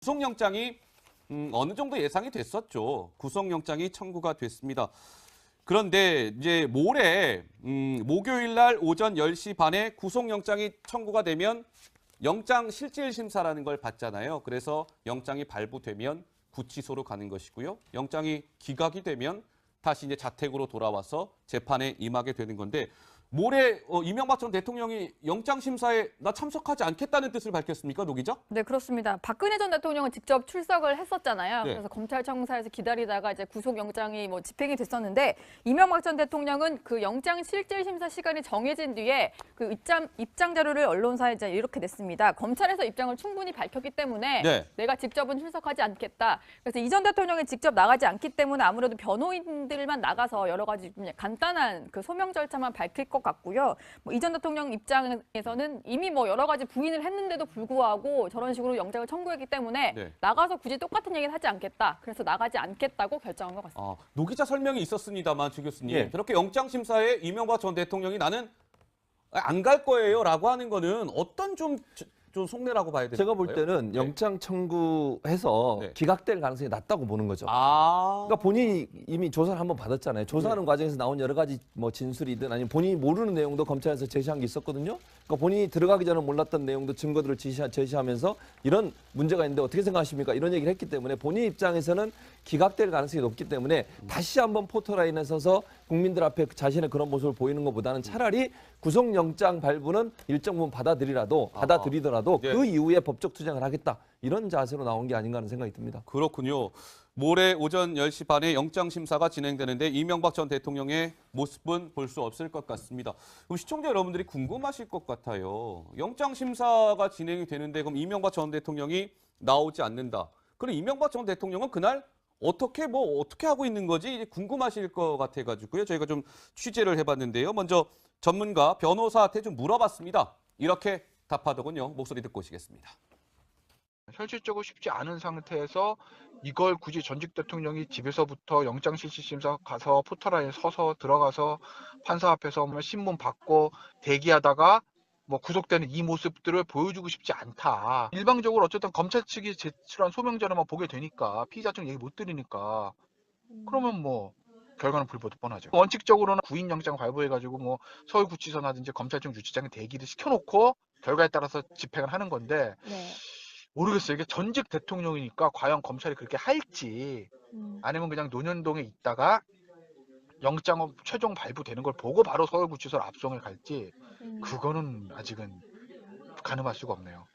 구속영장이 어느 정도 예상이 됐었죠. 구속영장이 청구가 됐습니다. 그런데 이제 모레 목요일 날 오전 10시 반에 구속영장이 청구가 되면 영장 실질 심사라는 걸 받잖아요. 그래서 영장이 발부되면 구치소로 가는 것이고요. 영장이 기각이 되면 다시 이제 자택으로 돌아와서 재판에 임하게 되는 건데 모레 이명박 전 대통령이 영장 심사에 나 참석하지 않겠다는 뜻을 밝혔습니까, 노 기자? 네, 그렇습니다. 박근혜 전 대통령은 직접 출석을 했었잖아요. 네. 그래서 검찰청사에서 기다리다가 이제 구속영장이 집행이 됐었는데 이명박 전 대통령은 그 영장 실질 심사 시간이 정해진 뒤에 그 입장 자료를 언론사에 이제 이렇게 냈습니다. 검찰에서 입장을 충분히 밝혔기 때문에 네. 내가 직접은 출석하지 않겠다. 그래서 이 전 대통령이 직접 나가지 않기 때문에 아무래도 변호인들만 나가서 여러 가지 간단한 그 소명 절차만 밝힐 것 같고요. 이 전 대통령 입장에서는 이미 여러 가지 부인을 했는데도 불구하고 저런 식으로 영장을 청구했기 때문에 네. 나가서 굳이 똑같은 얘기는 하지 않겠다. 그래서 나가지 않겠다고 결정한 것 같습니다. 노 기자 설명이 있었습니다만 주 교수님 예. 저렇게 영장 심사에 이명박 전 대통령이 나는 안 갈 거예요라고 하는 거는 어떤 좀 속내라고 봐야 되는 제가 볼 건가요? 때는 네. 영장 청구해서 네. 기각될 가능성이 낮다고 보는 거죠. 그러니까 그러니까 본인이 이미 조사를 한번 받았잖아요. 조사하는 과정에서 나온 여러 가지 진술이든 아니면 본인이 모르는 내용도 검찰에서 제시한 게 있었거든요. 그러니까 본인이 들어가기 전에 몰랐던 내용도 증거들을 제시하면서 이런 문제가 있는데 어떻게 생각하십니까? 이런 얘기를 했기 때문에 본인 입장에서는 기각될 가능성이 높기 때문에 다시 한번 포토라인에 서서 국민들 앞에 자신의 그런 모습을 보이는 것보다는 차라리 구속영장 발부는 일정 부분 받아들이더라도 네. 그 이후에 법적 투쟁을 하겠다. 이런 자세로 나온 게 아닌가 하는 생각이 듭니다. 그렇군요. 모레 오전 10시 반에 영장 심사가 진행되는데 이명박 전 대통령의 모습은 볼 수 없을 것 같습니다. 그럼 시청자 여러분들이 궁금하실 것 같아요. 영장 심사가 진행이 되는데 그럼 이명박 전 대통령이 나오지 않는다. 그럼 이명박 전 대통령은 그날 어떻게 하고 있는 거지 궁금하실 것 같아가지고요. 저희가 좀 취재를 해봤는데요. 먼저 전문가 변호사한테 좀 물어봤습니다. 이렇게 답하더군요. 목소리 듣고 오시겠습니다. 현실적으로 쉽지 않은 상태에서 이걸 굳이 전직 대통령이 집에서부터 영장실질심사 가서 포털라인에 서서 들어가서 판사 앞에서 신문 받고 대기하다가 구속되는 이 모습들을 보여주고 싶지 않다. 일방적으로 어쨌든 검찰 측이 제출한 소명자료만 보게 되니까 피의자 쪽 얘기 못 들으니까 그러면 결과는 불보듯 뻔하죠. 원칙적으로는 구인영장 발부해가지고 서울구치소나든지 검찰청 유치장에 대기를 시켜놓고 결과에 따라서 집행을 하는 건데 네. 모르겠어요. 이게 전직 대통령이니까 과연 검찰이 그렇게 할지 아니면 그냥 논현동에 있다가 영장 최종 발부되는 걸 보고 바로 서울구치소로 압송을 갈지 그거는 아직은 가늠할 수가 없네요.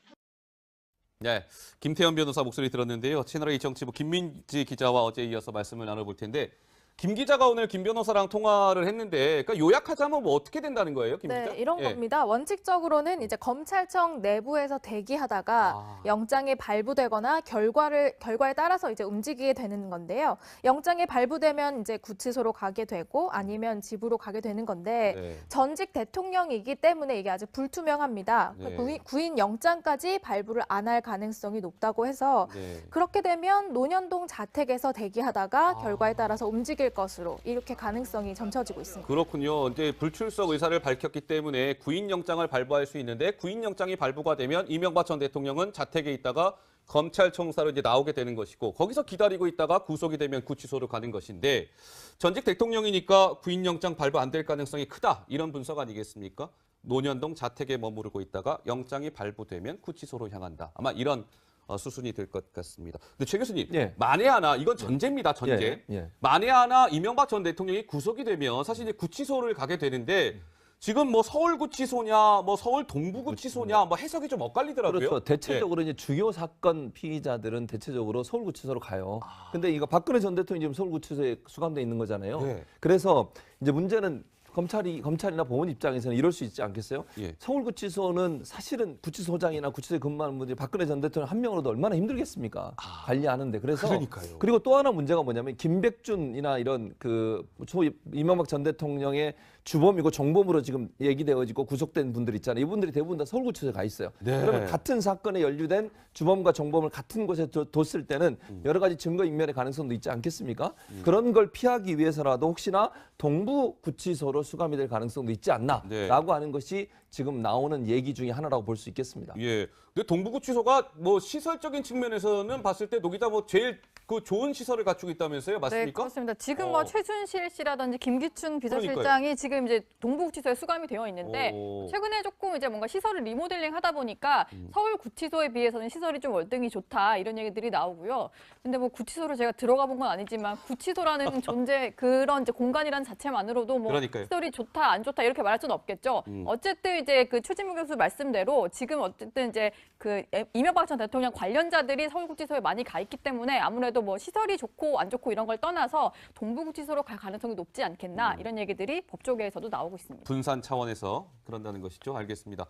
네, 김태현 변호사 목소리 들었는데요. 채널A 정치부 김민지 기자와 어제 이어서 말씀을 나눠볼 텐데 김 기자가 오늘 김 변호사랑 통화를 했는데 그러니까 요약하자면 어떻게 된다는 거예요, 김 기자? 네, 이런 겁니다. 원칙적으로는 이제 검찰청 내부에서 대기하다가 영장이 발부되거나 결과에 따라서 이제 움직이게 되는 건데요. 영장이 발부되면 이제 구치소로 가게 되고 아니면 집으로 가게 되는 건데 전직 대통령이기 때문에 이게 아직 불투명합니다. 구인 영장까지 발부를 안 할 가능성이 높다고 해서 그렇게 되면 논현동 자택에서 대기하다가 결과에 따라서 움직일 것으로 이렇게 가능성이 점쳐지고 있습니다. 그렇군요. 이제 불출석 의사를 밝혔기 때문에 구인영장을 발부할 수 있는데 구인영장이 발부가 되면 이명박 전 대통령은 자택에 있다가 검찰청사로 이제 나오게 되는 것이고 거기서 기다리고 있다가 구속이 되면 구치소로 가는 것인데 전직 대통령이니까 구인영장 발부 안 될 가능성이 크다. 이런 분석 아니겠습니까? 논현동 자택에 머무르고 있다가 영장이 발부되면 구치소로 향한다. 아마 이런 수순이 될 것 같습니다. 근데 최 교수님, 만에 하나 이건 전제입니다. 전제. 만에 하나 이명박 전 대통령이 구속이 되면 사실 이제 구치소를 가게 되는데 지금 서울구치소냐, 서울 동부구치소냐, 해석이 좀 엇갈리더라고요. 그렇죠. 대체적으로 이제 주요 사건 피의자들은 대체적으로 서울구치소로 가요. 근데 이거 박근혜 전 대통령이 지금 서울구치소에 수감돼 있는 거잖아요. 그래서 이제 문제는 검찰이나 법원 입장에서는 이럴 수 있지 않겠어요? 서울구치소는 사실은 구치소장이나 구치소에 근무하는 분들이 박근혜 전 대통령 한 명으로도 얼마나 힘들겠습니까? 관리하는데. 그래서 그러니까요. 그리고 또 하나 문제가 뭐냐면 김백준이나 이런 소위 이명박 전 대통령의 주범이고 정범으로 지금 얘기되어지고 구속된 분들 있잖아요. 이분들이 대부분 다 서울구치소에 가 있어요. 그러면 같은 사건에 연루된 주범과 정범을 같은 곳에 뒀을 때는 여러 가지 증거 인멸의 가능성도 있지 않겠습니까? 그런 걸 피하기 위해서라도 혹시나 동부구치소로 수감이 될 가능성도 있지 않나라고 하는 것이 지금 나오는 얘기 중에 하나라고 볼 수 있겠습니다. 근데 동부구치소가 뭐 시설적인 측면에서는 봤을 때 노기자 뭐 제일 그 좋은 시설을 갖추고 있다면서요, 네, 맞습니까? 그렇습니다. 지금 뭐 최순실 씨라든지 김기춘 비서실장이 지금 이제 동부구치소에 수감이 되어 있는데 최근에 조금 이제 뭔가 시설을 리모델링 하다 보니까 서울구치소에 비해서는 시설이 좀 월등히 좋다 이런 얘기들이 나오고요. 근데 뭐 구치소로 제가 들어가 본 건 아니지만 구치소라는 존재 그런 이제 공간이라는 자체만으로도 뭐 그러니까요. 시설이 좋다 안 좋다 이렇게 말할 수는 없겠죠. 어쨌든 이제 그 최진무 교수 말씀대로 지금 어쨌든 이제 그 이명박 전 대통령 관련자들이 서울구치소에 많이 가 있기 때문에 아무래도 뭐 시설이 좋고 안 좋고 이런 걸 떠나서 동부구치소로 갈 가능성이 높지 않겠나 이런 얘기들이 법조계에서도 나오고 있습니다. 분산 차원에서 그런다는 것이죠. 알겠습니다.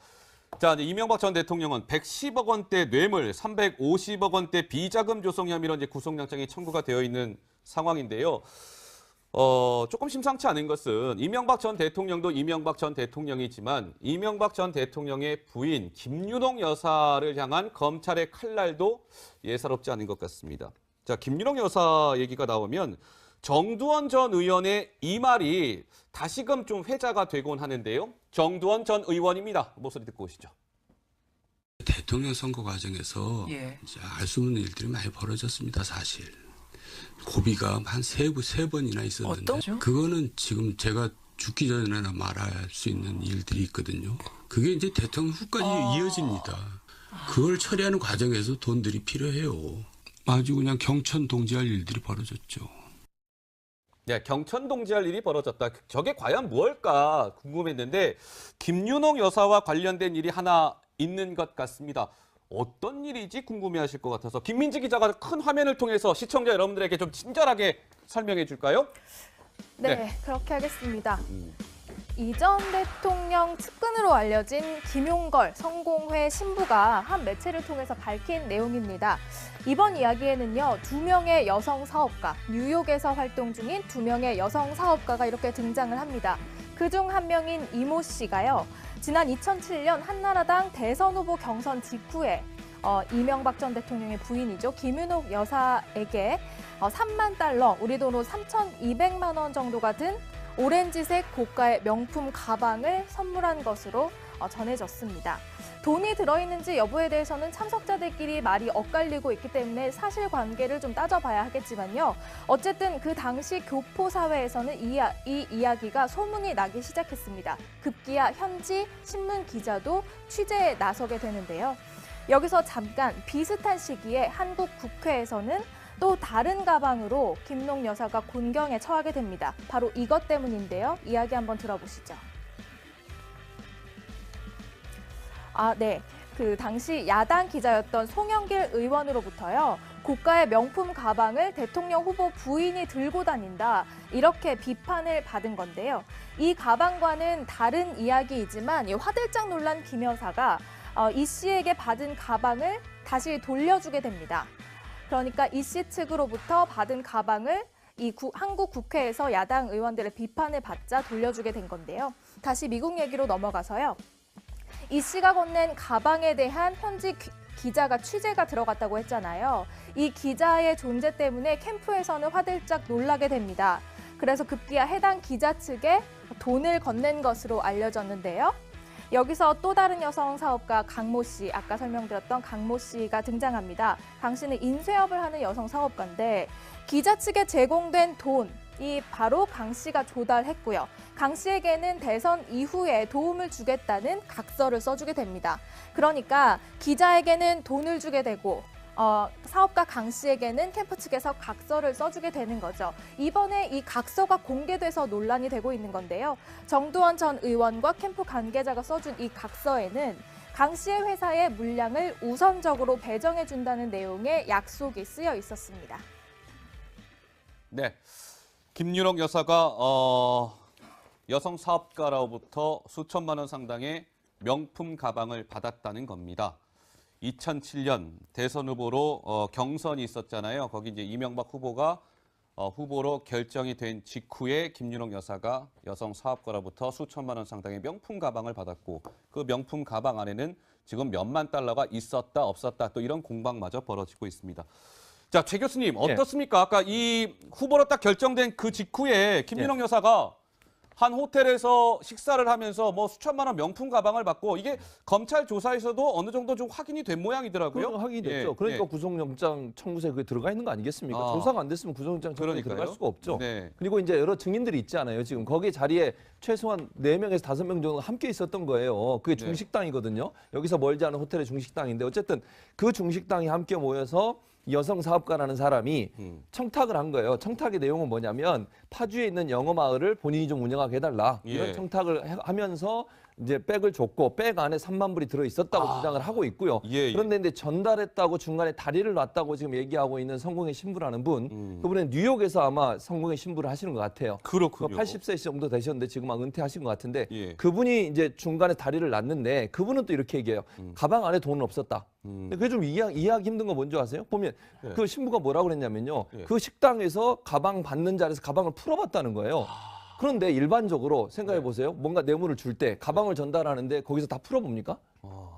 자, 이제 이명박 전 대통령은 110억 원대 뇌물, 350억 원대 비자금 조성 혐의로 이제 구속영장이 청구가 되어 있는 상황인데요. 조금 심상치 않은 것은 이명박 전 대통령도 이명박 전 대통령이지만 이명박 전 대통령의 부인 김윤옥 여사를 향한 검찰의 칼날도 예사롭지 않은 것 같습니다. 자, 김윤옥 여사 얘기가 나오면 정두원 전 의원의 이 말이 다시금 좀 회자가 되곤 하는데요. 정두원 전 의원입니다. 목소리 듣고 오시죠. 대통령 선거 과정에서 알 수 없는 일들이 많이 벌어졌습니다, 사실. 고비가 한 세 번이나 있었는데 그거는 지금 제가 죽기 전에나 말할 수 있는 일들이 있거든요. 그게 이제 대통령 후까지 이어집니다. 그걸 처리하는 과정에서 돈들이 필요해요. 아주 그냥 경천 동지할 일들이 벌어졌죠. 네, 경천 동지할 일이 벌어졌다. 저게 과연 무엇일까 궁금했는데 김윤옥 여사와 관련된 일이 하나 있는 것 같습니다. 어떤 일이지 궁금해하실 것 같아서 김민지 기자가 큰 화면을 통해서 시청자 여러분들에게 좀 친절하게 설명해 줄까요? 네, 그렇게 하겠습니다. 이 전 대통령 측근으로 알려진 김용걸 성공회 신부가 한 매체를 통해서 밝힌 내용입니다. 이번 이야기에는요, 2명의 여성 사업가, 뉴욕에서 활동 중인 2명의 여성 사업가가 이렇게 등장을 합니다. 그중 한 명인 이모 씨가요, 지난 2007년 한나라당 대선 후보 경선 직후에 이명박 전 대통령의 부인이죠. 김윤옥 여사에게 3만 달러, 우리 돈으로 3,200만 원 정도가 든 오렌지색 고가의 명품 가방을 선물한 것으로 전해졌습니다. 돈이 들어있는지 여부에 대해서는 참석자들끼리 말이 엇갈리고 있기 때문에 사실관계를 좀 따져봐야 하겠지만요. 어쨌든 그 당시 교포사회에서는 이 이야기가 소문이 나기 시작했습니다. 급기야 현지 신문 기자도 취재에 나서게 되는데요. 여기서 잠깐 비슷한 시기에 한국 국회에서는 또 다른 가방으로 김농 여사가 곤경에 처하게 됩니다. 바로 이것 때문인데요. 이야기 한번 들어보시죠. 네. 그 당시 야당 기자였던 송영길 의원으로부터요. 고가의 명품 가방을 대통령 후보 부인이 들고 다닌다. 이렇게 비판을 받은 건데요. 이 가방과는 다른 이야기이지만 화들짝 놀란 김 여사가 이 씨에게 받은 가방을 다시 돌려주게 됩니다. 그러니까 이 씨 측으로부터 받은 가방을 한국 국회에서 야당 의원들의 비판을 받자 돌려주게 된 건데요. 다시 미국 얘기로 넘어가서요. 이 씨가 건넨 가방에 대한 현지 기자가 취재가 들어갔다고 했잖아요. 이 기자의 존재 때문에 캠프에서는 화들짝 놀라게 됩니다. 그래서 급기야 해당 기자 측에 돈을 건넨 것으로 알려졌는데요. 여기서 또 다른 여성 사업가 강모 씨, 아까 설명드렸던 강모 씨가 등장합니다. 당신은 인쇄업을 하는 여성 사업가인데 기자 측에 제공된 돈이 바로 강 씨가 조달했고요. 강 씨에게는 대선 이후에 도움을 주겠다는 각서를 써주게 됩니다. 그러니까 기자에게는 돈을 주게 되고 사업가 강 씨에게는 캠프 측에서 각서를 써주게 되는 거죠. 이번에 이 각서가 공개돼서 논란이 되고 있는 건데요. 정두원 전 의원과 캠프 관계자가 써준 이 각서에는 강 씨의 회사에 물량을 우선적으로 배정해준다는 내용의 약속이 쓰여 있었습니다. 네, 김윤옥 여사가 여성 사업가로부터 수천만 원 상당의 명품 가방을 받았다는 겁니다. 2007년 대선 후보로 경선이 있었잖아요. 거기 이제 이명박 후보가 후보로 결정이 된 직후에 김윤옥 여사가 여성 사업가로부터 수천만 원 상당의 명품 가방을 받았고 그 명품 가방 안에는 지금 몇만 달러가 있었다 없었다 또 이런 공방마저 벌어지고 있습니다. 자, 최 교수님 어떻습니까? 아까 이 후보로 딱 결정된 그 직후에 김윤옥 여사가 한 호텔에서 식사를 하면서 뭐 수천만 원 명품 가방을 받고 이게 검찰 조사에서도 어느 정도 좀 확인이 된 모양이더라고요. 그건 확인이 됐죠. 예, 그러니까 예. 구속영장 청구서에 그게 들어가 있는 거 아니겠습니까? 아. 조사가 안 됐으면 구속영장 청구에 그러니까요. 들어갈 수가 없죠. 네. 그리고 이제 여러 증인들이 있잖아요. 지금 거기 자리에 최소한 4명에서 5명 정도 함께 있었던 거예요. 그게 네. 중식당이거든요. 여기서 멀지 않은 호텔의 중식당인데 어쨌든 그 중식당이 함께 모여서 여성 사업가라는 사람이 청탁을 한 거예요. 청탁의 내용은 뭐냐면 파주에 있는 영어 마을을 본인이 좀 운영하게 해달라. 예. 이런 청탁을 하면서 이제 백을 줬고 백 안에 3만 불이 들어 있었다고 주장을 하고 있고요. 예, 예. 그런데 이제 전달했다고 중간에 다리를 놨다고 지금 얘기하고 있는 성공의 신부라는 분, 그분은 뉴욕에서 아마 성공의 신부를 하시는 것 같아요. 그렇군요. 80세 정도 되셨는데 지금 은퇴하신 것 같은데 예. 그분이 이제 중간에 다리를 놨는데 그분은 또 이렇게 얘기해요. 가방 안에 돈은 없었다. 근데 그게 좀 이해하기 힘든 거 뭔지 아세요? 보면 예. 그 신부가 뭐라고 그랬냐면요. 예. 그 식당에서 가방 받는 자리에서 가방을 풀어봤다는 거예요. 그런데 일반적으로 생각해 보세요. 뭔가 뇌물을 줄 때 가방을 전달하는데 거기서 다 풀어봅니까?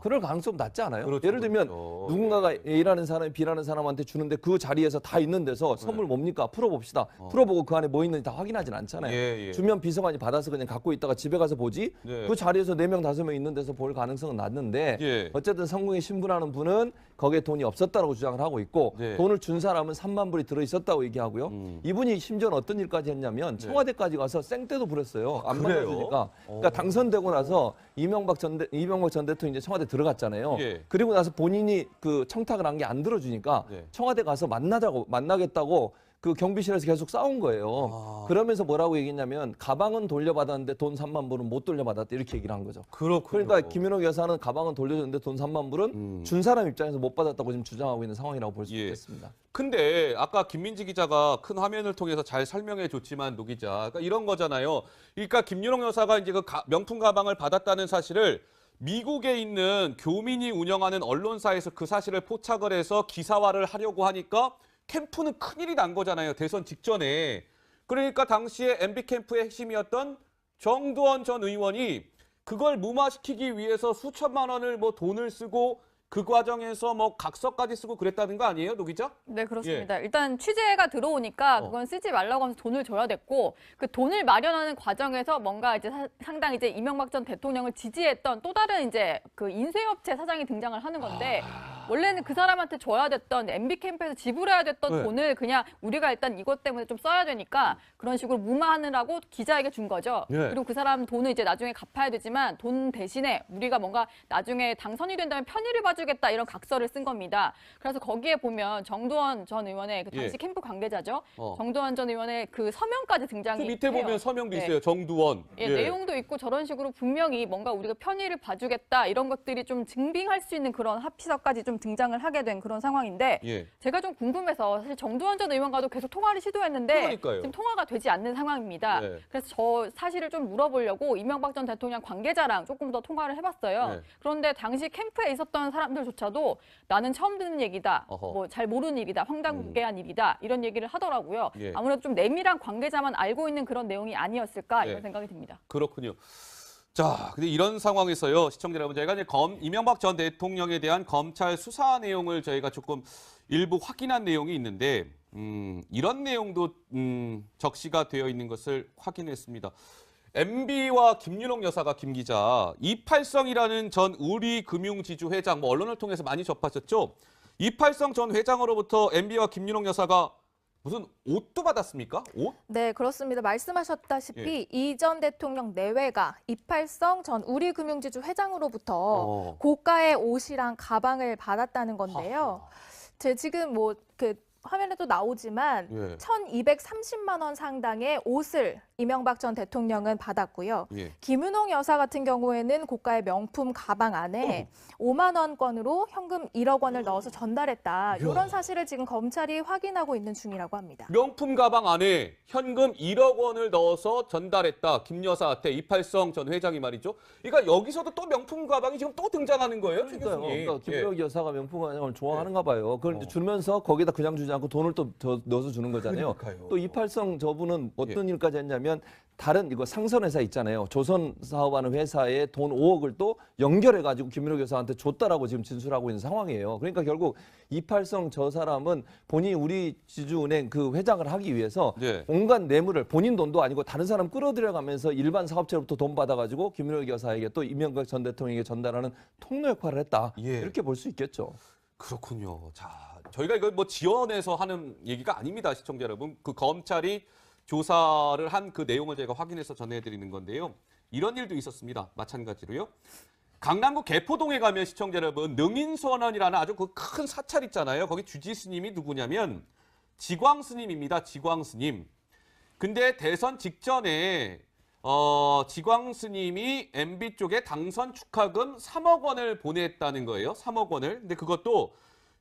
그럴 가능성 낮지 않아요? 그렇죠, 예를 들면 그렇죠. 누군가가 A라는 사람이 B라는 사람한테 주는데 그 자리에서 다 있는 데서 선물 뭡니까? 풀어봅시다. 풀어보고 그 안에 뭐 있는지 다 확인하진 않잖아요. 예, 예. 주면 비서관이 받아서 그냥 갖고 있다가 집에 가서 보지 네. 그 자리에서 4명, 5명 있는 데서 볼 가능성은 낮는데 예. 어쨌든 성공의 신부라는 분은 거기에 돈이 없었다고 주장을 하고 있고 네. 돈을 준 사람은 3만 불이 들어있었다고 얘기하고요. 이분이 심지어는 어떤 일까지 했냐면 청와대까지 가서 생떼도 부렸어요. 안 그래요? 받아주니까. 그러니까 당선되고 나서 이명박 전 대통령이 이제 청와대 들어갔잖아요. 예. 그리고 나서 본인이 그 청탁을 한 게 안 들어주니까 네. 청와대 가서 만나겠다고 그 경비실에서 계속 싸운 거예요. 그러면서 뭐라고 얘기했냐면 가방은 돌려받았는데 돈 3만 불은 못 돌려받았다 이렇게 얘기를 한 거죠. 그렇군요. 그러니까 김윤옥 여사는 가방은 돌려줬는데 돈 3만 불은 준 사람 입장에서 못 받았다고 지금 주장하고 있는 상황이라고 볼 수 예. 있겠습니다. 근데 아까 김민지 기자가 큰 화면을 통해서 잘 설명해 줬지만 노 기자, 그러니까 이런 거잖아요. 그러니까 김윤옥 여사가 이제 그 명품 가방을 받았다는 사실을 미국에 있는 교민이 운영하는 언론사에서 그 사실을 포착을 해서 기사화를 하려고 하니까 캠프는 큰일이 난 거잖아요. 대선 직전에. 그러니까 당시에 MB 캠프의 핵심이었던 정두원 전 의원이 그걸 무마시키기 위해서 수천만 원을 뭐 돈을 쓰고 그 과정에서 뭐 각서까지 쓰고 그랬다는 거 아니에요, 노 기자? 네, 그렇습니다. 일단 취재가 들어오니까 그건 쓰지 말라고 하면서 돈을 줘야 됐고 그 돈을 마련하는 과정에서 뭔가 이제 상당히 이제 이명박 전 대통령을 지지했던 또 다른 이제 그 인쇄업체 사장이 등장을 하는 건데 원래는 그 사람한테 줘야 됐던 MB 캠프에서 지불해야 됐던 네. 돈을 그냥 우리가 일단 이것 때문에 좀 써야 되니까 그런 식으로 무마하느라고 기자에게 준 거죠. 네. 그리고 그 사람 돈을 이제 나중에 갚아야 되지만 돈 대신에 우리가 뭔가 나중에 당선이 된다면 편의를 봐주겠다 이런 각서를 쓴 겁니다. 그래서 거기에 보면 정두원 전 의원의 그 당시 예. 캠프 관계자죠. 어. 정두원 전 의원의 그 서명까지 그 등장이 밑에 해요. 보면 서명도 네. 있어요. 정두원. 예, 내용도 있고 저런 식으로 분명히 뭔가 우리가 편의를 봐주겠다 이런 것들이 좀 증빙할 수 있는 그런 합의서까지 좀 등장을 하게 된 그런 상황인데 예. 제가 좀 궁금해서 사실 정두원 전 의원과도 계속 통화를 시도했는데 그러니까요. 지금 통화가 되지 않는 상황입니다. 네. 그래서 저 사실을 좀 물어보려고 이명박 전 대통령 관계자랑 조금 더 통화를 해봤어요. 네. 그런데 당시 캠프에 있었던 사람들조차도 나는 처음 듣는 얘기다, 어허. 뭐 잘 모르는 일이다, 황당무계한 일이다 이런 얘기를 하더라고요. 예. 아무래도 좀 내밀한 관계자만 알고 있는 그런 내용이 아니었을까 이런 예. 생각이 듭니다. 그렇군요. 자, 근데 이런 상황에서요, 시청자 여러분, 저희가 이제 이명박 전 대통령에 대한 검찰 수사 내용을 저희가 조금 일부 확인한 내용이 있는데, 이런 내용도 적시가 되어 있는 것을 확인했습니다. MB와 김윤옥 여사가 김 기자, 이팔성이라는 전 우리금융지주 회장, 뭐 언론을 통해서 많이 접하셨죠? 이팔성 전 회장으로부터 MB와 김윤옥 여사가 무슨 옷도 받았습니까? 옷? 네, 그렇습니다. 말씀하셨다시피 이 전 대통령 내외가 이팔성 전 우리금융지주 회장으로부터 고가의 옷이랑 가방을 받았다는 건데요. 지금 뭐 그 화면에도 나오지만 예. 1,230만 원 상당의 옷을 이명박 전 대통령은 받았고요. 예. 김윤옥 여사 같은 경우에는 고가의 명품 가방 안에 5만 원권으로 현금 1억 원을 넣어서 전달했다. 이런 사실을 지금 검찰이 확인하고 있는 중이라고 합니다. 명품 가방 안에 현금 1억 원을 넣어서 전달했다. 김 여사한테 이팔성 전 회장이 말이죠. 그러니까 여기서도 또 명품 가방이 지금 또 등장하는 거예요. 최 그러니까요. 교수님. 그러니까 김윤옥 여사가 명품 가방을 좋아하는가 봐요. 그걸 이제 주면서 거기다 그냥 주지 주지 않고 돈을 또 더 넣어서 주는 거잖아요. 그러니까요. 또 이팔성 저분은 어떤 일까지 했냐면 다른 이거 상선회사 있잖아요. 조선 사업하는 회사에 돈 5억을 또 연결해가지고 김민호 교사한테 줬다라고 지금 진술하고 있는 상황이에요. 그러니까 결국 이팔성 저 사람은 본인이 우리 지주은행 그 회장을 하기 위해서 네. 온갖 뇌물을 본인 돈도 아니고 다른 사람 끌어들여가면서 일반 사업체로부터 돈 받아가지고 김민호 교사에게 또 이명박 전 대통령에게 전달하는 통로 역할을 했다. 예. 이렇게 볼 수 있겠죠. 그렇군요. 자, 저희가 이걸 뭐 지원해서 하는 얘기가 아닙니다, 시청자 여러분. 그 검찰이 조사를 한 그 내용을 제가 확인해서 전해드리는 건데요. 이런 일도 있었습니다. 마찬가지로요. 강남구 개포동에 가면 시청자 여러분 능인선언이라는 아주 그 큰 사찰 있잖아요. 거기 주지 스님이 누구냐면 지광 스님입니다. 지광 스님. 근데 대선 직전에 지광 스님이 MB 쪽에 당선 축하금 3억 원을 보냈다는 거예요. 3억 원을. 근데 그것도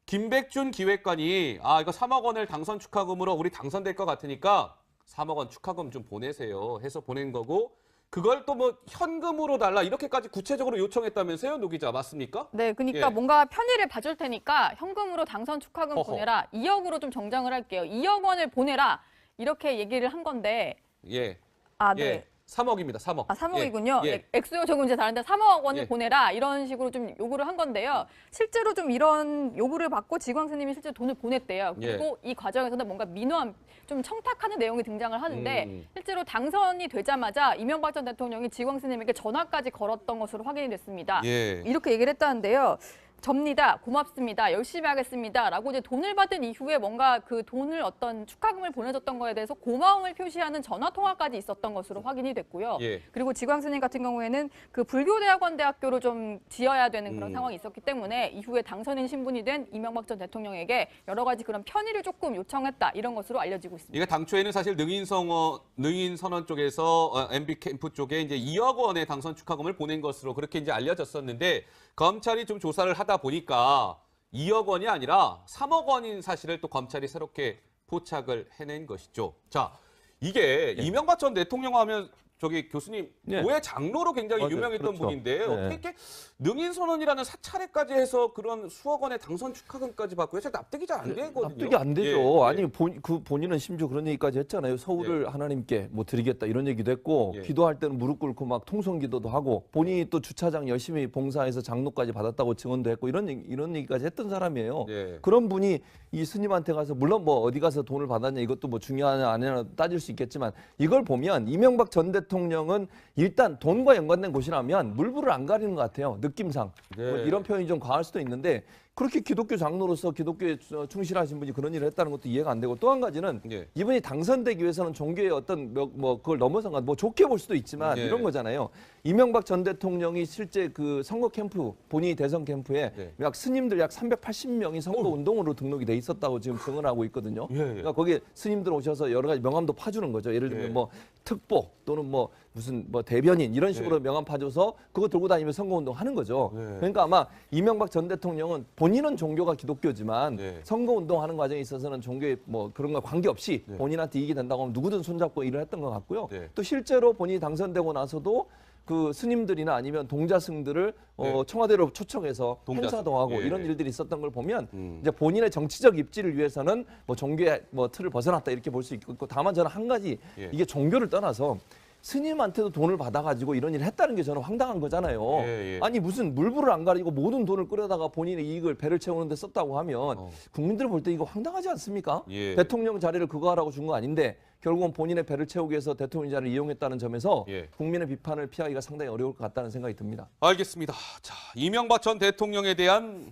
김백준 기획관이 이거 3억 원을 당선 축하금으로 우리 당선될 것 같으니까 3억 원 축하금 좀 보내세요 해서 보낸 거고 그걸 또 뭐 현금으로 달라 이렇게까지 구체적으로 요청했다면서요, 노 기자 맞습니까? 네, 그러니까 예. 뭔가 편의를 봐줄 테니까 현금으로 당선 축하금 허허. 보내라. 2억으로 좀 정정을 할게요. 2억 원을 보내라. 이렇게 얘기를 한 건데. 예. 아, 예. 네. 3억입니다. 3억. 3억이군요. 예. 액수요 조금 이제 다른데 3억 원을 예. 보내라 이런 식으로 좀 요구를 한 건데요. 실제로 좀 이런 요구를 받고 지광 스님이 실제 돈을 보냈대요. 그리고 이 과정에서는 뭔가 민원 좀 청탁하는 내용이 등장을 하는데 실제로 당선이 되자마자 이명박 전 대통령이 지광 스님에게 전화까지 걸었던 것으로 확인이 됐습니다. 예. 이렇게 얘기를 했다는데요. 접니다. 고맙습니다. 열심히 하겠습니다. 라고 이제 돈을 받은 이후에 뭔가 그 돈을 어떤 축하금을 보내줬던 거에 대해서 고마움을 표시하는 전화 통화까지 있었던 것으로 확인이 됐고요. 예. 그리고 지광 스님 같은 경우에는 그 불교대학원 대학교를 좀 지어야 되는 그런 상황이 있었기 때문에 이후에 당선인 신분이 된 이명박 전 대통령에게 여러 가지 그런 편의를 조금 요청했다. 이런 것으로 알려지고 있습니다. 이게 당초에는 사실 능인선언 쪽에서 MB 캠프 쪽에 이제 2억 원의 당선 축하금을 보낸 것으로 그렇게 이제 알려졌었는데 검찰이 좀 조사를 하다 보니까 2억 원이 아니라 3억 원인 사실을 또 검찰이 새롭게 포착을 해낸 것이죠. 자, 이게 이명박 전 대통령 하면 저기 교수님 예. 교회 장로로 굉장히 맞아요. 유명했던 그렇죠. 분인데 네. 어떻게 이렇게 능인선언이라는 사찰에까지 해서 그런 수억 원의 당선 축하금까지 받고요? 잘 납득이 잘 안 되거든요. 납득이 안 되죠. 예, 아니 본인은 심지어 그런 얘기까지 했잖아요. 서울을 하나님께 뭐 드리겠다 이런 얘기도 했고 예. 기도할 때는 무릎 꿇고 막 통성기도도 하고 본인이 또 주차장 열심히 봉사해서 장로까지 받았다고 증언도 했고 이런 얘기까지 했던 사람이에요. 예. 그런 분이 이 스님한테 가서 물론 뭐 어디 가서 돈을 받았냐 이것도 뭐 중요하냐 아니냐 따질 수 있겠지만 이걸 보면 이명박 전 대통령은 일단 돈과 연관된 곳이라면 물불을 안 가리는 것 같아요. 느낌상. 네. 뭐 이런 표현이 좀 과할 수도 있는데 그렇게 기독교 장로로서 기독교에 충실하신 분이 그런 일을 했다는 것도 이해가 안 되고 또 한 가지는 예. 이분이 당선되기 위해서는 종교의 어떤 뭐 그걸 넘어선 건 뭐 좋게 볼 수도 있지만 예. 이런 거잖아요. 이명박 전 대통령이 실제 그 선거 캠프 본인이 대선 캠프에 네. 약 스님들 약 380명이 선거 운동으로 등록이 돼 있었다고 지금 증언하고 있거든요. 예, 예. 그러니까 거기에 스님들 오셔서 여러 가지 명함도 파주는 거죠. 예를 들면 예. 뭐 특보 또는 뭐 무슨 뭐 대변인 이런 식으로 네. 명함 파줘서 그거 들고 다니면 선거운동 하는 거죠. 네. 그러니까 아마 이명박 전 대통령은 본인은 종교가 기독교지만 네. 선거운동 하는 과정에 있어서는 종교에 뭐 그런 거 관계없이 네. 본인한테 이익이 된다고 하면 누구든 손잡고 일을 했던 것 같고요. 네. 또 실제로 본인이 당선되고 나서도 그 스님들이나 아니면 동자승들을 네. 청와대로 초청해서 동자승. 행사도 하고 예. 이런 일들이 있었던 걸 보면 이제 본인의 정치적 입지를 위해서는 뭐 종교의 뭐 틀을 벗어났다 이렇게 볼 수 있고 다만 저는 한 가지 예. 이게 종교를 떠나서 스님한테도 돈을 받아가지고 이런 일을 했다는 게 저는 황당한 거잖아요. 예, 예. 아니 무슨 물불을 안 가리고 모든 돈을 끌어다가 본인의 이익을 배를 채우는 데 썼다고 하면 국민들 볼 때 이거 황당하지 않습니까? 예. 대통령 자리를 그거 하라고 준 거 아닌데 결국은 본인의 배를 채우기 위해서 대통령 자리를 이용했다는 점에서 예. 국민의 비판을 피하기가 상당히 어려울 것 같다는 생각이 듭니다. 알겠습니다. 자, 이명박 전 대통령에 대한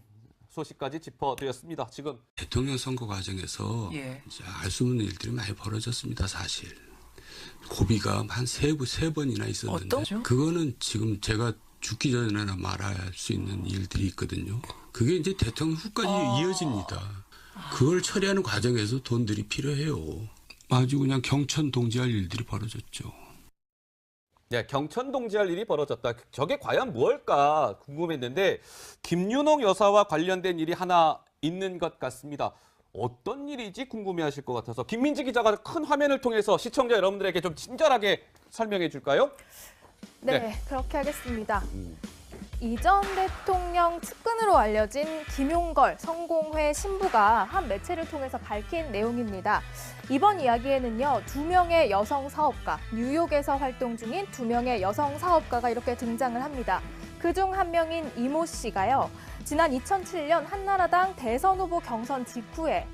소식까지 짚어드렸습니다. 지금 대통령 선거 과정에서 이제 알 수 없는 일들이 많이 벌어졌습니다. 사실 고비가 한 세 번이나 있었는데 그거는 지금 제가 죽기 전에나 말할 수 있는 일들이 있거든요. 그게 이제 대통령 후까지 이어집니다. 그걸 처리하는 과정에서 돈들이 필요해요. 아주 그냥 경천동지할 일들이 벌어졌죠. 네, 경천동지할 일이 벌어졌다. 저게 과연 무엇일까 궁금했는데 김윤옥 여사와 관련된 일이 하나 있는 것 같습니다. 어떤 일이지 궁금해하실 것 같아서 김민지 기자가 큰 화면을 통해서 시청자 여러분들에게 좀 친절하게 설명해 줄까요? 네, 네. 그렇게 하겠습니다. 이 전 대통령 측근으로 알려진 김용걸 성공회 신부가 한 매체를 통해서 밝힌 내용입니다. 이번 이야기에는요, 2명의 여성 사업가, 뉴욕에서 활동 중인 2명의 여성 사업가가 이렇게 등장을 합니다. 그중 한 명인 이모 씨가요, 지난 2007년 한나라당 대선 후보 경선 직후에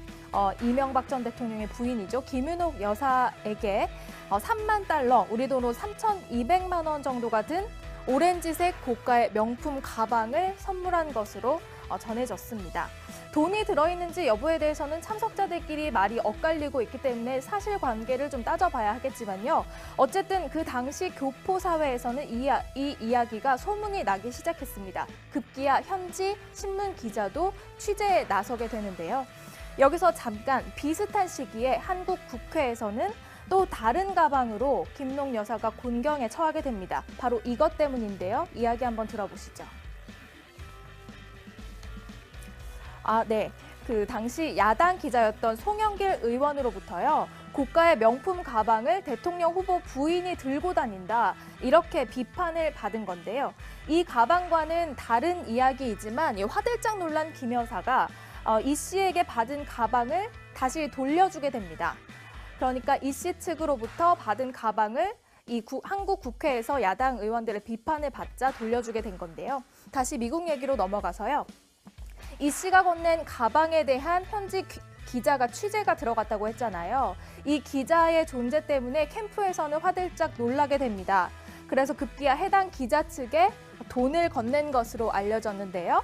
이명박 전 대통령의 부인이죠, 김윤옥 여사에게 3만 달러, 우리 돈으로 3,200만 원 정도가 든 오렌지색 고가의 명품 가방을 선물한 것으로 전해졌습니다. 돈이 들어있는지 여부에 대해서는 참석자들끼리 말이 엇갈리고 있기 때문에 사실관계를 좀 따져봐야 하겠지만요. 어쨌든 그 당시 교포사회에서는 이 이야기가 소문이 나기 시작했습니다. 급기야 현지 신문 기자도 취재에 나서게 되는데요. 여기서 잠깐 비슷한 시기에 한국 국회에서는 또 다른 가방으로 김농 여사가 곤경에 처하게 됩니다. 바로 이것 때문인데요. 이야기 한번 들어보시죠. 네. 그 당시 야당 기자였던 송영길 의원으로부터요, 고가의 명품 가방을 대통령 후보 부인이 들고 다닌다, 이렇게 비판을 받은 건데요. 이 가방과는 다른 이야기이지만 화들짝 놀란 김 여사가 이 씨에게 받은 가방을 다시 돌려주게 됩니다. 그러니까 이 씨 측으로부터 받은 가방을 한국 국회에서 야당 의원들의 비판을 받자 돌려주게 된 건데요. 다시 미국 얘기로 넘어가서요. 이 씨가 건넨 가방에 대한 현지 기자가 취재가 들어갔다고 했잖아요. 이 기자의 존재 때문에 캠프에서는 화들짝 놀라게 됩니다. 그래서 급기야 해당 기자 측에 돈을 건넨 것으로 알려졌는데요.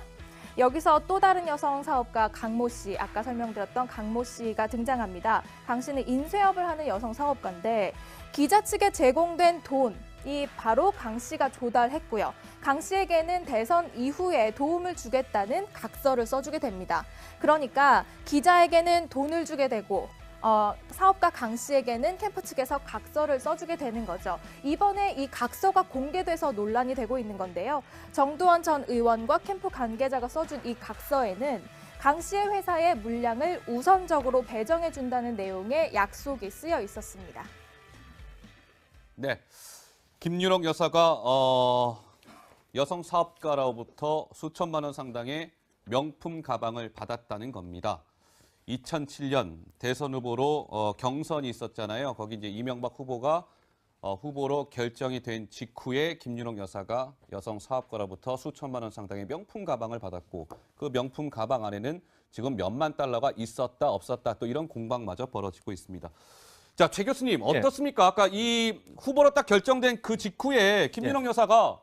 여기서 또 다른 여성 사업가 강모 씨, 아까 설명드렸던 강모 씨가 등장합니다. 당신은 인쇄업을 하는 여성 사업가인데 기자 측에 제공된 돈이 바로 강 씨가 조달했고요. 강 씨에게는 대선 이후에 도움을 주겠다는 각서를 써주게 됩니다. 그러니까 기자에게는 돈을 주게 되고 사업가 강 씨에게는 캠프 측에서 각서를 써주게 되는 거죠. 이번에 이 각서가 공개돼서 논란이 되고 있는 건데요. 정두원 전 의원과 캠프 관계자가 써준 이 각서에는 강 씨의 회사의 물량을 우선적으로 배정해준다는 내용의 약속이 쓰여 있었습니다. 네, 김윤옥 여사가 여성 사업가로부터 수천만 원 상당의 명품 가방을 받았다는 겁니다. 2007년 대선 후보로 경선이 있었잖아요. 거기 이제 이명박 후보가 후보로 결정이 된 직후에 김윤옥 여사가 여성 사업가로부터 수천만 원 상당의 명품 가방을 받았고, 그 명품 가방 안에는 지금 몇만 달러가 있었다 없었다 또 이런 공방마저 벌어지고 있습니다. 자, 최 교수님 어떻습니까? 아까 이 후보로 딱 결정된 그 직후에 김윤옥 여사가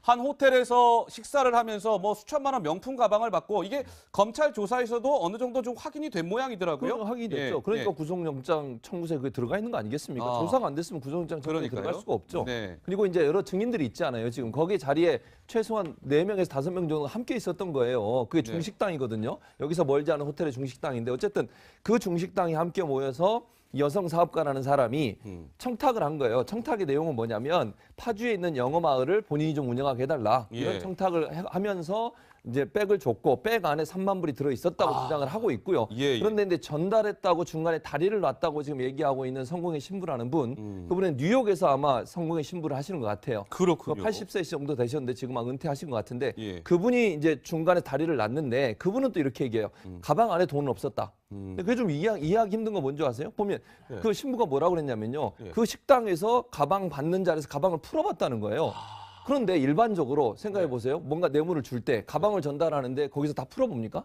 한 호텔에서 식사를 하면서 뭐 수천만 원 명품 가방을 받고, 이게 검찰 조사에서도 어느 정도 좀 확인이 된 모양이더라고요. 확인이 됐죠. 그러니까 구속영장 청구서에 그게 들어가 있는 거 아니겠습니까? 조사가 안 됐으면 구속영장 청구서에 들어갈 수가 없죠. 네. 그리고 이제 여러 증인들이 있잖아요. 지금 거기 자리에 최소한 4명에서 5명 정도 함께 있었던 거예요. 그게 중식당이거든요. 여기서 멀지 않은 호텔의 중식당인데 어쨌든 그 중식당이 함께 모여서 여성 사업가라는 사람이 청탁을 한 거예요. 청탁의 내용은 뭐냐면 파주에 있는 영어 마을을 본인이 좀 운영하게 해달라. 이런 청탁을 하면서 이제 백을 줬고 백 안에 3만 불이 들어 있었다고 주장을 하고 있고요. 그런데 이제 전달했다고 중간에 다리를 놨다고 지금 얘기하고 있는 성공의 신부라는 분, 그분은 뉴욕에서 아마 성공의 신부를 하시는 것 같아요. 그렇군요. 80세 정도 되셨는데 지금 막 은퇴하신 것 같은데 그분이 이제 중간에 다리를 놨는데 그분은 또 이렇게 얘기해요. 가방 안에 돈은 없었다. 근데 그게 좀 이해하기 힘든 거 뭔지 아세요? 보면 그 신부가 뭐라고 그랬냐면요. 그 식당에서 가방 받는 자리에서 가방을 풀어봤다는 거예요. 그런데 일반적으로 생각해 보세요. 뭔가 뇌물을 줄 때 가방을 전달하는데 거기서 다 풀어봅니까?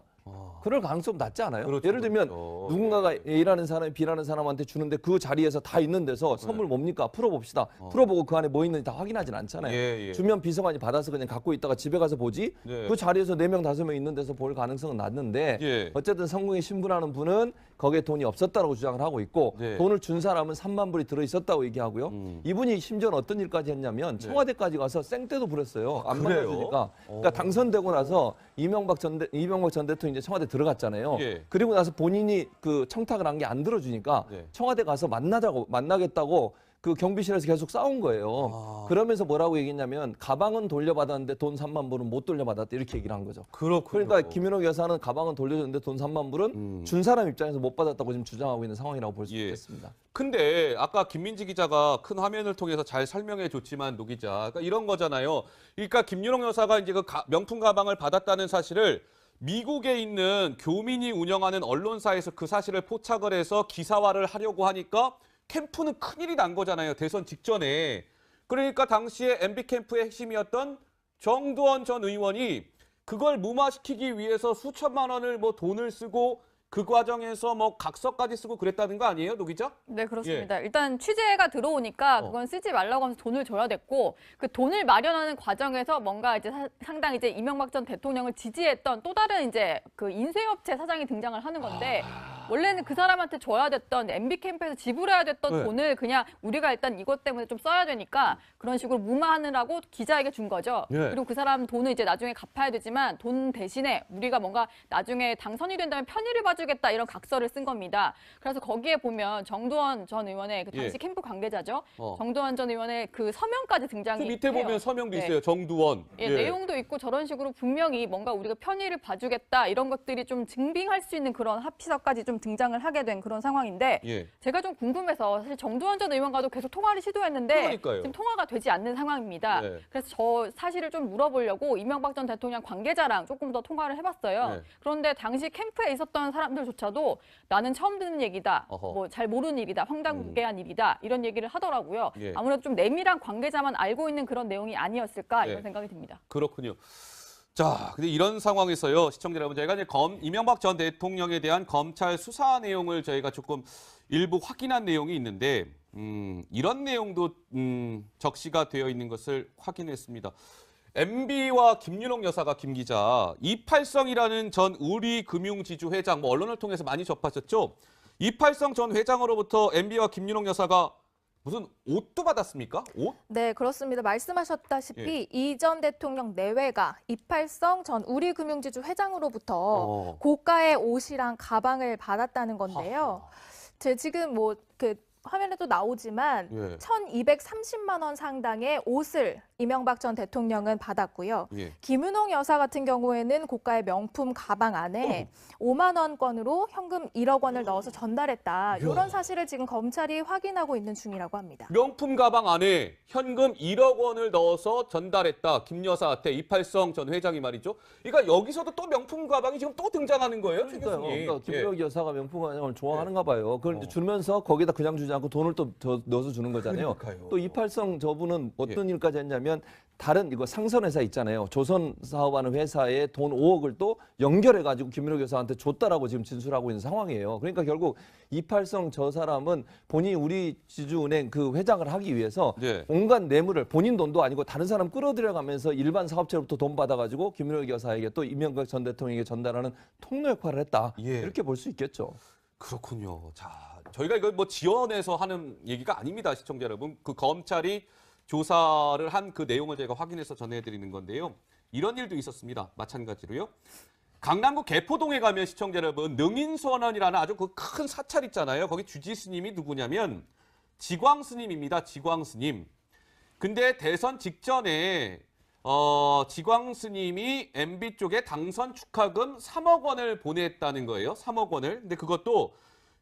그럴 가능성 낮지 않아요? 그렇죠, 예를 들면 그렇죠. 누군가가 A라는 사람이 B라는 사람한테 주는데 그 자리에서 다 있는 데서 선물 뭡니까? 풀어봅시다. 풀어보고 그 안에 뭐 있는지 다 확인하진 않잖아요. 주면 비서관이 받아서 그냥 갖고 있다가 집에 가서 보지. 그 자리에서 4명, 5명 있는 데서 볼 가능성은 낮는데 어쨌든 성공의 신부라는 분은 거기에 돈이 없었다고 주장을 하고 있고 돈을 준 사람은 3만 불이 들어있었다고 얘기하고요. 이분이 심지어는 어떤 일까지 했냐면 청와대까지 가서 생떼도 부렸어요. 안 받아주니까. 그러니까 당선되고 나서 이명박 전 대통령이 이제 청와대 들어갔잖아요. 그리고 나서 본인이 그 청탁을 한 게 안 들어주니까 청와대 가서 만나겠다고 그 경비실에서 계속 싸운 거예요. 그러면서 뭐라고 얘기했냐면 가방은 돌려받았는데 돈 3만 불은 못 돌려받았다 이렇게 얘기를 한 거죠. 그렇군요. 그러니까 김윤옥 여사는 가방은 돌려줬는데 돈 3만 불은 준 사람 입장에서 못 받았다고 지금 주장하고 있는 상황이라고 볼 수 예. 있겠습니다. 근데 아까 김민지 기자가 큰 화면을 통해서 잘 설명해 줬지만 노 기자, 그러니까 이런 거잖아요. 그러니까 김윤옥 여사가 이제 그 명품 가방을 받았다는 사실을 미국에 있는 교민이 운영하는 언론사에서 그 사실을 포착을 해서 기사화를 하려고 하니까 캠프는 큰일이 난 거잖아요. 대선 직전에. 그러니까 당시에 MB 캠프의 핵심이었던 정두원 전 의원이 그걸 무마시키기 위해서 수천만 원을 뭐 돈을 쓰고 그 과정에서 뭐 각서까지 쓰고 그랬다는 거 아니에요, 노 기자? 네, 그렇습니다. 일단 취재가 들어오니까 그건 쓰지 말라고 하면서 돈을 줘야 됐고 그 돈을 마련하는 과정에서 뭔가 이제 상당히 이제 이명박 전 대통령을 지지했던 또 다른 이제 그 인쇄업체 사장이 등장을 하는 건데 원래는 그 사람한테 줘야 됐던 MB 캠프에서 지불해야 됐던 네. 돈을 그냥 우리가 일단 이것 때문에 좀 써야 되니까 그런 식으로 무마하느라고 기자에게 준 거죠. 네. 그리고 그 사람 돈을 이제 나중에 갚아야 되지만 돈 대신에 우리가 뭔가 나중에 당선이 된다면 편의를 봐주겠다 이런 각서를 쓴 겁니다. 그래서 거기에 보면 정두원 전 의원의 그 당시 예. 캠프 관계자죠. 어. 정두원 전 의원의 그 서명까지 그 등장해요. 밑에 보면 서명도 네. 있어요. 정두원. 예, 내용도 있고 저런 식으로 분명히 뭔가 우리가 편의를 봐주겠다 이런 것들이 좀 증빙할 수 있는 그런 합의서까지 좀 등장을 하게 된 그런 상황인데 예. 제가 좀 궁금해서 사실 정두원 전 의원과도 계속 통화를 시도했는데 그러니까요. 지금 통화가 되지 않는 상황입니다. 네. 그래서 저 사실을 좀 물어보려고 이명박 전 대통령 관계자랑 조금 더 통화를 해봤어요. 네. 그런데 당시 캠프에 있었던 사람들조차도 나는 처음 듣는 얘기다, 어허. 뭐 잘 모르는 일이다, 황당무계한 일이다 이런 얘기를 하더라고요. 예. 아무래도 좀 내밀한 관계자만 알고 있는 그런 내용이 아니었을까 이런 네. 생각이 듭니다. 그렇군요. 자, 근데 이런 상황에서요, 시청자 여러분, 저희가 이제 이명박 전 대통령에 대한 검찰 수사 내용을 저희가 조금 일부 확인한 내용이 있는데, 이런 내용도 적시가 되어 있는 것을 확인했습니다. MB와 김윤옥 여사가 김 기자, 이팔성이라는 전 우리금융지주 회장, 뭐 언론을 통해서 많이 접하셨죠? 이팔성 전 회장으로부터 MB와 김윤옥 여사가 무슨 옷도 받았습니까? 옷? 네, 그렇습니다. 말씀하셨다시피 이 전 대통령 내외가 이팔성 전 우리금융지주 회장으로부터 고가의 옷이랑 가방을 받았다는 건데요. 지금 뭐 그 화면에도 나오지만 예. 1,230만 원 상당의 옷을 이명박 전 대통령은 받았고요. 예. 김윤옥 여사 같은 경우에는 고가의 명품 가방 안에 5만 원권으로 현금 1억 원을 넣어서 전달했다. 이런 사실을 지금 검찰이 확인하고 있는 중이라고 합니다. 명품 가방 안에 현금 1억 원을 넣어서 전달했다. 김 여사한테 이팔성 전 회장이 말이죠. 그러니까 여기서도 또 명품 가방이 지금 또 등장하는 거예요, 최 그러니까요. 교수님. 그러니까 김윤옥 여사가 명품 가방을 좋아하는가 봐요. 그걸 이제 주면서 거기다 그냥 주지 않고 돈을 또 더 넣어서 주는 거잖아요. 그러니까요. 또 이팔성 저분은 어떤 일까지 했냐면 다른 이거 상선회사 있잖아요. 조선 사업하는 회사에 돈 5억을 또 연결해가지고 김윤옥 여사한테 줬다라고 지금 진술하고 있는 상황이에요. 그러니까 결국 이팔성 저 사람은 본인이 우리 지주은행 그 회장을 하기 위해서 네. 온갖 뇌물을 본인 돈도 아니고 다른 사람 끌어들여가면서 일반 사업체로부터 돈 받아가지고 김윤옥 여사에게 또 이명박 전 대통령에게 전달하는 통로 역할을 했다. 예. 이렇게 볼 수 있겠죠. 그렇군요. 자, 저희가 이거 뭐 지원해서 하는 얘기가 아닙니다, 시청자 여러분. 그 검찰이 조사를 한 그 내용을 저희가 확인해서 전해드리는 건데요. 이런 일도 있었습니다. 마찬가지로요. 강남구 개포동에 가면 시청자 여러분 능인선원이라는 아주 그 큰 사찰 있잖아요. 거기 주지 스님이 누구냐면 지광 스님입니다. 지광 스님. 근데 대선 직전에 지광 스님이 MB 쪽에 당선 축하금 3억 원을 보냈다는 거예요. 3억 원을. 근데 그것도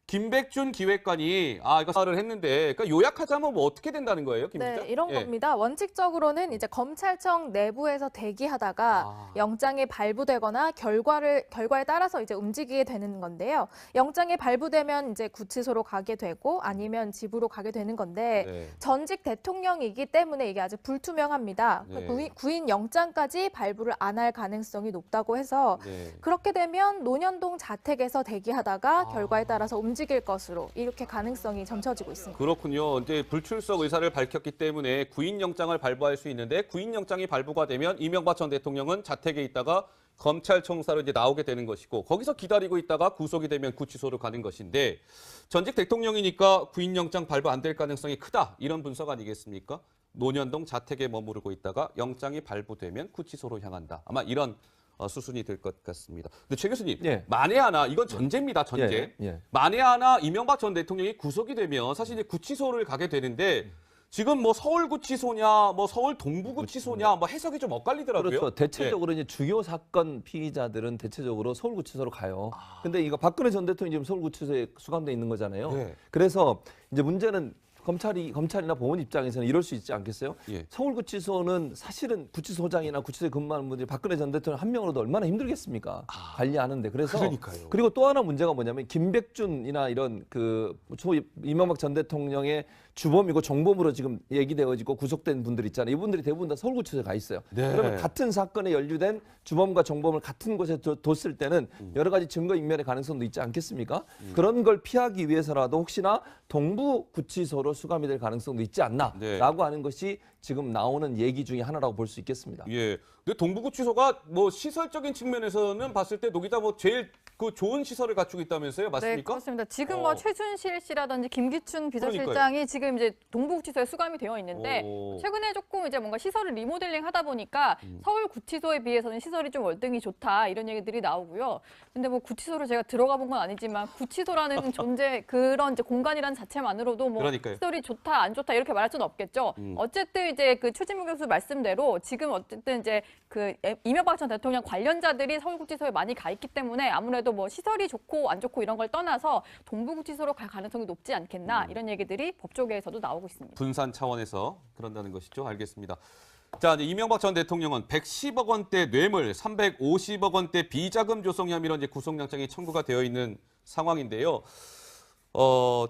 김백준 기획관이 이거 사를 했는데 그러니까 요약하자면 뭐 어떻게 된다는 거예요, 김 기자? 네, 이런 예. 겁니다. 원칙적으로는 이제 검찰청 내부에서 대기하다가 영장이 발부되거나 결과에 따라서 이제 움직이게 되는 건데요. 영장이 발부되면 이제 구치소로 가게 되고 아니면 집으로 가게 되는 건데 네. 전직 대통령이기 때문에 이게 아주 불투명합니다. 네. 구인 영장까지 발부를 안 할 가능성이 높다고 해서 네. 그렇게 되면 논현동 자택에서 대기하다가 결과에 따라서 움직일 것으로 이렇게 가능성이 점쳐지고 있습니다. 그렇군요. 이제 불출석 의사를 밝혔기 때문에 구인영장을 발부할 수 있는데 구인영장이 발부가 되면 이명박 전 대통령은 자택에 있다가 검찰청사로 이제 나오게 되는 것이고 거기서 기다리고 있다가 구속이 되면 구치소로 가는 것인데 전직 대통령이니까 구인영장 발부 안 될 가능성이 크다. 이런 분석 아니겠습니까? 논현동 자택에 머무르고 있다가 영장이 발부되면 구치소로 향한다. 아마 이런 수순이 될 것 같습니다. 근데 최 교수님, 예. 만에 하나 이건 전제입니다. 전제. 예. 만에 하나 이명박 전 대통령이 구속이 되면 사실 이제 구치소를 가게 되는데 지금 뭐 서울구치소냐, 뭐 서울 동부구치소냐, 뭐 해석이 좀 엇갈리더라고요. 그렇죠. 대체적으로 이제 주요 사건 피의자들은 대체적으로 서울구치소로 가요. 근데 이거 박근혜 전 대통령이 지금 서울구치소에 수감돼 있는 거잖아요. 네. 그래서 이제 문제는 검찰이나 법원 입장에서는 이럴 수 있지 않겠어요? 예. 서울구치소는 사실은 구치소장이나 구치소에 근무하는 분들이 박근혜 전 대통령 한 명으로도 얼마나 힘들겠습니까? 관리하는데. 그래서 그러니까요. 그리고 또 하나 문제가 뭐냐면 김백준이나 이런 그 소위 이명박 전 대통령의 주범이고 정범으로 지금 얘기되어지고 구속된 분들 있잖아요. 이분들이 대부분 다 서울구치소에 가 있어요. 네. 그러면 같은 사건에 연루된 주범과 정범을 같은 곳에 뒀을 때는 여러 가지 증거 인멸의 가능성도 있지 않겠습니까? 그런 걸 피하기 위해서라도 혹시나 동부구치소로 수감이 될 가능성도 있지 않나라고 네. 하는 것이 지금 나오는 얘기 중에 하나라고 볼 수 있겠습니다. 예. 근데 동부구치소가 뭐 시설적인 측면에서는 봤을 때 노기자 뭐 제일 그 좋은 시설을 갖추고 있다면서요, 네, 맞습니까? 그렇습니다. 지금 뭐 최순실 씨라든지 김기춘 비서실장이 그러니까요. 지금 이제 동부구치소에 수감이 되어 있는데 오. 최근에 조금 이제 뭔가 시설을 리모델링 하다 보니까 서울구치소에 비해서는 시설이 좀 월등히 좋다 이런 얘기들이 나오고요. 근데 뭐 구치소를 제가 들어가 본 건 아니지만 구치소라는 존재 그런 이제 공간이라는 자체만으로도 뭐 그러니까요. 시설이 좋다 안 좋다 이렇게 말할 수는 없겠죠. 어쨌든 이제 그 최진무 교수 말씀대로 지금 어쨌든 이제 그 이명박 전 대통령 관련자들이 서울구치소에 많이 가 있기 때문에 아무래도 뭐 시설이 좋고 안 좋고 이런 걸 떠나서 동부구치소로 갈 가능성이 높지 않겠나 이런 얘기들이 법조계에서도 나오고 있습니다. 분산 차원에서 그런다는 것이죠. 알겠습니다. 자, 이제 이명박 전 대통령은 110억 원대 뇌물, 350억 원대 비자금 조성 혐의로 이제 구속영장이 청구가 되어 있는 상황인데요.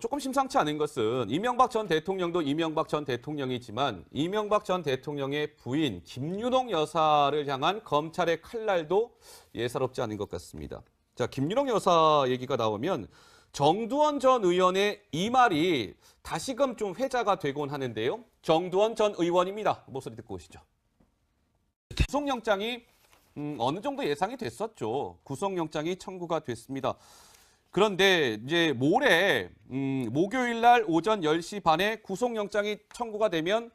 조금 심상치 않은 것은 이명박 전 대통령도 이명박 전 대통령이지만 이명박 전 대통령의 부인 김윤옥 여사를 향한 검찰의 칼날도 예사롭지 않은 것 같습니다. 자, 김윤옥 여사 얘기가 나오면 정두원 전 의원의 이 말이 다시금 좀 회자가 되곤 하는데요. 정두원 전 의원입니다. 목소리 듣고 오시죠. 구속영장이 어느 정도 예상이 됐었죠. 구속영장이 청구가 됐습니다. 그런데 이제 모레 목요일 날 오전 10시 반에 구속영장이 청구가 되면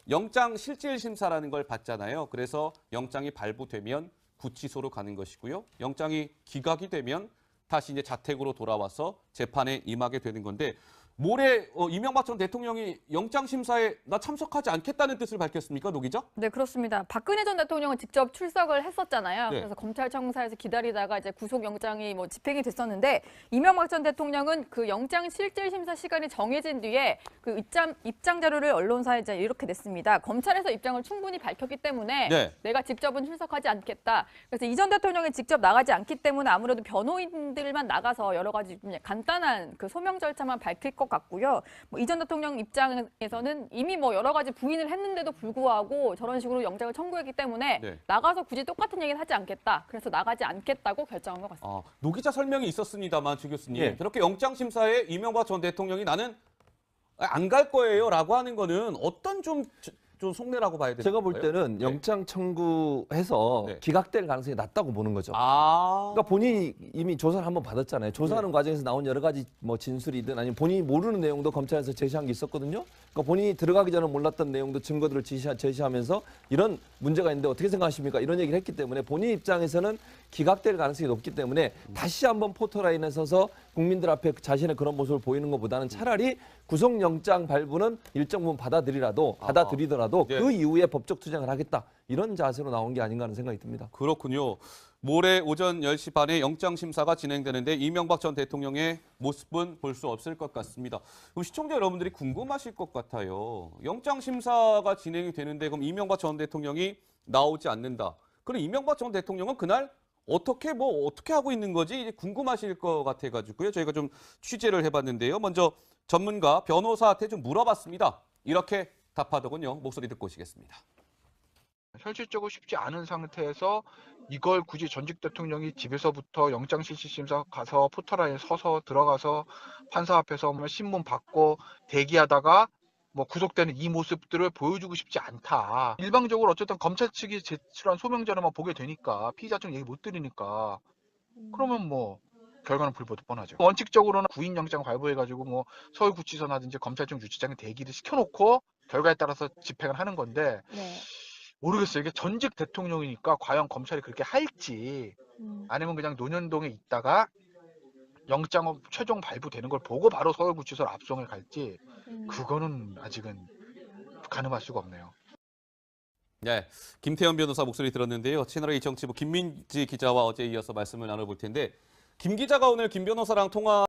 영장실질심사라는 걸 받잖아요. 그래서 영장이 발부되면 구치소로 가는 것이고요. 영장이 기각이 되면 다시 이제 자택으로 돌아와서 재판에 임하게 되는 건데 모레 이명박 전 대통령이 영장심사에 나 참석하지 않겠다는 뜻을 밝혔습니까, 노 기자? 네, 그렇습니다. 박근혜 전 대통령은 직접 출석을 했었잖아요. 네. 그래서 검찰청사에서 기다리다가 이제 구속영장이 뭐 집행이 됐었는데 이명박 전 대통령은 그 영장 실질심사 시간이 정해진 뒤에 그 입장 자료를 언론사에 이제 이렇게 냈습니다. 검찰에서 입장을 충분히 밝혔기 때문에 네. 내가 직접은 출석하지 않겠다. 그래서 이 전 대통령이 직접 나가지 않기 때문에 아무래도 변호인들만 나가서 여러 가지 좀 간단한 그 소명 절차만 밝힐 것 같고요. 뭐 이 전 대통령 입장에서는 이미 뭐 여러 가지 부인을 했는데도 불구하고 저런 식으로 영장을 청구했기 때문에 네. 나가서 굳이 똑같은 얘기는 하지 않겠다. 그래서 나가지 않겠다고 결정한 것 같습니다. 노 기자 설명이 있었습니다만, 최 교수님. 예. 저렇게 영장심사에 이명박 전 대통령이 나는 안 갈 거예요 라고 하는 거는 어떤 좀 속내라고 봐야 되는 제가 볼 건가요? 때는 네. 영장 청구해서 네. 기각될 가능성이 낮다고 보는 거죠. 아. 그러니까 본인이 이미 조사를 한번 받았잖아요. 조사하는 과정에서 나온 여러 가지 뭐 진술이든 아니면 본인이 모르는 내용도 검찰에서 제시한 게 있었거든요. 그러니까 본인이 들어가기 전에 몰랐던 내용도 증거들을 제시하면서 이런 문제가 있는데 어떻게 생각하십니까? 이런 얘기를 했기 때문에 본인 입장에서는 기각될 가능성이 높기 때문에 다시 한번 포토라인에 서서 국민들 앞에 자신의 그런 모습을 보이는 것보다는 차라리 구속영장 발부는 일정 부분 받아들이더라도 네. 그 이후에 법적 투쟁을 하겠다. 이런 자세로 나온 게 아닌가 하는 생각이 듭니다. 그렇군요. 모레 오전 10시 반에 영장심사가 진행되는데 이명박 전 대통령의 모습은 볼 수 없을 것 같습니다. 그럼 시청자 여러분들이 궁금하실 것 같아요. 영장심사가 진행이 되는데 그럼 이명박 전 대통령이 나오지 않는다. 그럼 이명박 전 대통령은 그날 어떻게 하고 있는 거지 이제 궁금하실 것 같아가지고요. 저희가 좀 취재를 해봤는데요. 먼저 전문가 변호사한테 좀 물어봤습니다. 이렇게 답하더군요. 목소리 듣고 오시겠습니다. 현실적으로 쉽지 않은 상태에서 이걸 굳이 전직 대통령이 집에서부터 영장실질심사 가서 포털라인에 서서 들어가서 판사 앞에서 신문 받고 대기하다가 뭐 구속되는 이 모습들을 보여주고 싶지 않다. 일방적으로 어쨌든 검찰 측이 제출한 소명자료만 보게 되니까 피의자 쪽 얘기 못 들으니까 그러면 뭐 결과는 불보듯 뻔하죠. 원칙적으로는 구인영장 발부해가지고 뭐 서울구치소나든지 검찰청 유치장에 대기를 시켜놓고 결과에 따라서 집행을 하는 건데 네. 모르겠어요. 이게 전직 대통령이니까 과연 검찰이 그렇게 할지 아니면 그냥 논현동에 있다가 영장 최종 발부되는 걸 보고 바로 서울구치소로 압송을 갈지 그거는 아직은 가늠할 수가 없네요. 네, 김태현 변호사 목소리 들었는데요. 채널A 정치부 김민지 기자와 어제 이어서 말씀을 나눠볼 텐데 김 기자가 오늘 김 변호사랑 통화